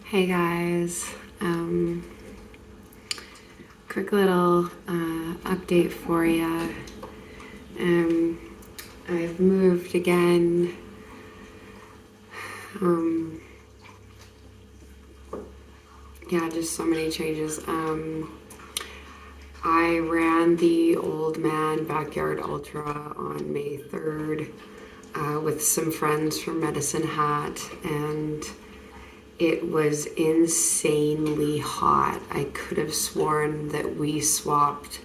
Hey guys, quick little update for you. I've moved again. Yeah, just so many changes. I ran the Oldman Backyard Ultra on May 3rd with some friends from Medicine Hat, and it was insanely hot. I could have sworn that we swapped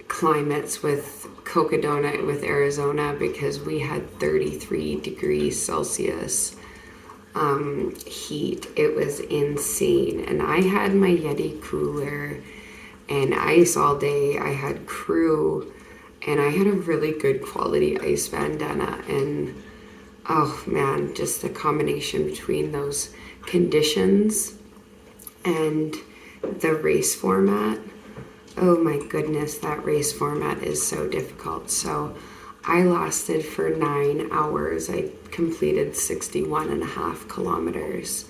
climates with Cocodona with Arizona because we had 33 degrees Celsius heat. It was insane. And I had my Yeti cooler and ice all day. I had crew and I had a really good quality ice bandana. And oh man, just the combination between those conditions and the race format. Oh my goodness, that race format is so difficult. So I lasted for 9 hours. I completed 61 and a half kilometers.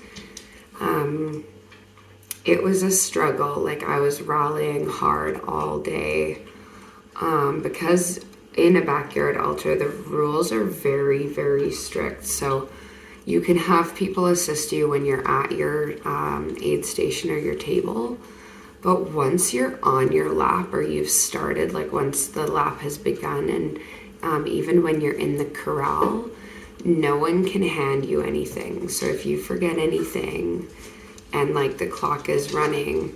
It was a struggle. Like I was rallying hard all day because in a backyard ultra, the rules are very, very strict. So you can have people assist you when you're at your aid station or your table. But once you're on your lap or you've started, like once the lap has begun, and even when you're in the corral, no one can hand you anything. So if you forget anything and like the clock is running,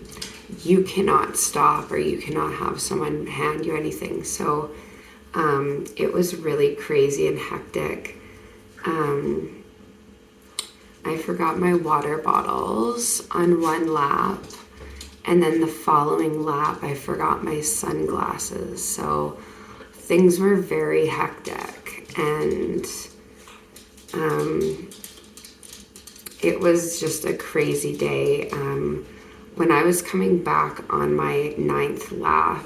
you cannot stop or you cannot have someone hand you anything. So it was really crazy and hectic. I forgot my water bottles on one lap. And then the following lap, I forgot my sunglasses. So things were very hectic. And it was just a crazy day. When I was coming back on my 9th lap,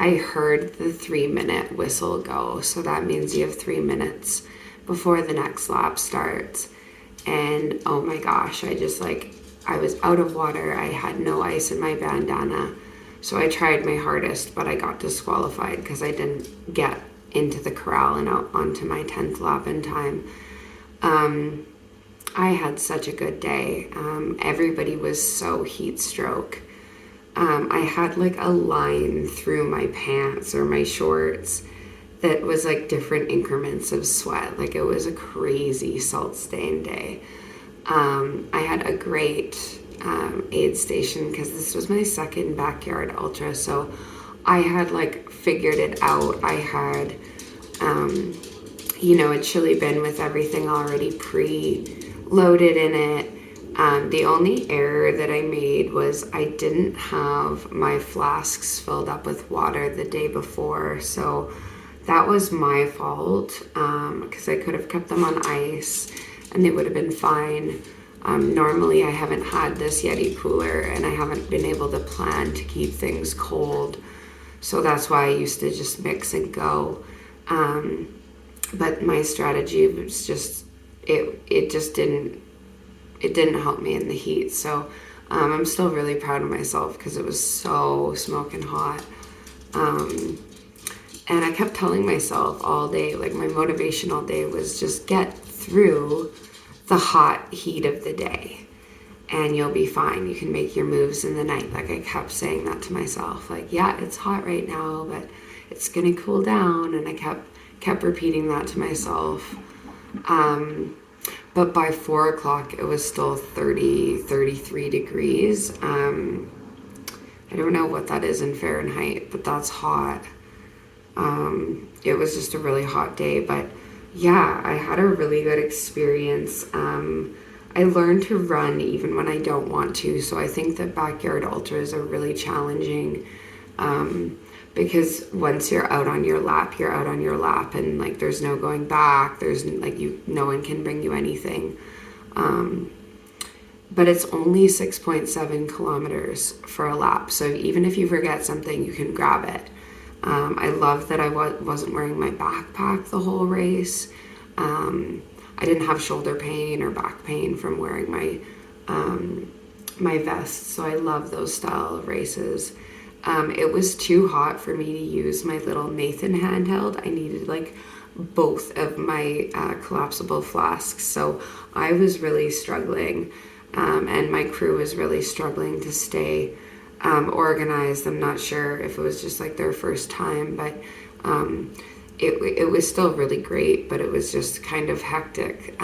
I heard the 3-minute whistle go. So that means you have 3 minutes before the next lap starts. And oh my gosh, I was out of water. I had no ice in my bandana. So I tried my hardest, but I got disqualified because I didn't get into the corral and out onto my 10th lap in time. I had such a good day. Everybody was so heat stroke. I had like a line through my pants or my shorts that was like different increments of sweat. Like it was a crazy salt stain day. I had a great aid station because this was my second backyard ultra. So I had like figured it out. I had, a chili bin with everything already pre-loaded in it. The only error that I made was I didn't have my flasks filled up with water the day before. So that was my fault because I could have kept them on ice and they would have been fine. Normally I haven't had this Yeti cooler and I haven't been able to plan to keep things cold. So that's why I used to just mix and go. But my strategy was just, it didn't help me in the heat. So I'm still really proud of myself because it was so smoking hot. And I kept telling myself all day, like my motivation all day was just get through the hot heat of the day and you'll be fine. You can make your moves in the night. Like I kept saying that to myself, like, yeah, it's hot right now, but it's gonna cool down. And I kept repeating that to myself. But by 4 o'clock, it was still 33 degrees. I don't know what that is in Fahrenheit, but that's hot. It was just a really hot day, but yeah, I had a really good experience. I learned to run even when I don't want to. So I think that backyard ultras are really challenging, because once you're out on your lap, you're out on your lap and like, there's no going back. There's like, no one can bring you anything. But it's only 6.7 kilometers for a lap. So even if you forget something, you can grab it. I love that I wasn't wearing my backpack the whole race. I didn't have shoulder pain or back pain from wearing my my vest. So I love those style of races. It was too hot for me to use my little Nathan handheld. I needed like both of my collapsible flasks. So I was really struggling, and my crew was really struggling to stay organized. I'm not sure if it was just like their first time, but it was still really great, but it was just kind of hectic.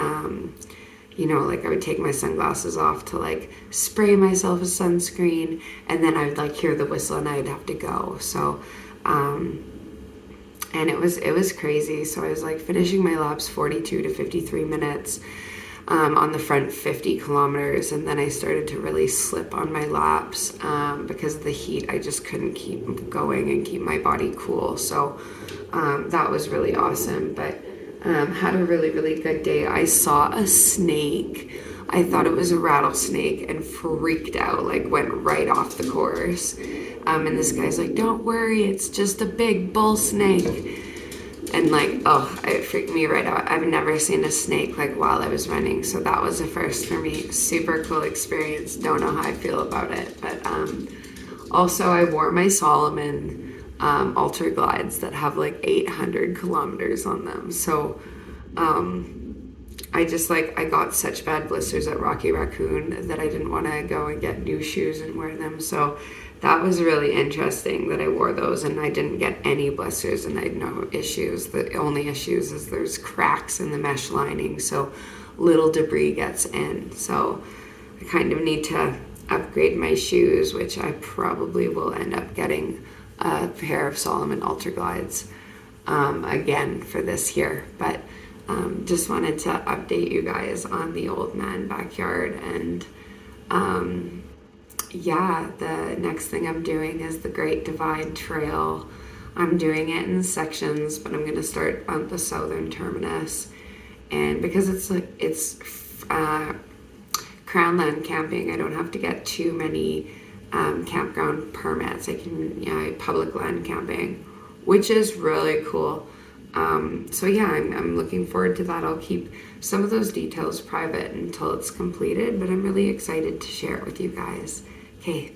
Like I would take my sunglasses off to like spray myself with sunscreen, and then I would like hear the whistle and I'd have to go. So, and it was crazy. So I was like finishing my laps 42 to 53 minutes on the front 50 kilometers, and then I started to really slip on my laps because of the heat. I just couldn't keep going and keep my body cool. So that was really awesome. But had a really, really good day. I saw a snake. I thought it was a rattlesnake and freaked out, like went right off the course. And this guy's like, don't worry, it's just a big bull snake. And like, oh, it freaked me right out. I've never seen a snake like while I was running. So that was a first for me. Super cool experience. Don't know how I feel about it. But also I wore my Solomon Ultra Glides that have like 800 kilometers on them. So I got such bad blisters at Rocky Raccoon that I didn't want to go and get new shoes and wear them. So that was really interesting that I wore those and I didn't get any blisters and I had no issues. The only issues is there's cracks in the mesh lining, so little debris gets in. So I kind of need to upgrade my shoes, which I probably will end up getting a pair of Solomon Ultra Glides again for this year. But just wanted to update you guys on the Oldman backyard. And the next thing I'm doing is the Great Divide Trail. I'm doing it in sections, but I'm going to start on the southern terminus. And because it's Crown Land camping, I don't have to get too many campground permits. I can public land camping, which is really cool. I'm looking forward to that. I'll keep some of those details private until it's completed, but I'm really excited to share it with you guys. Okay,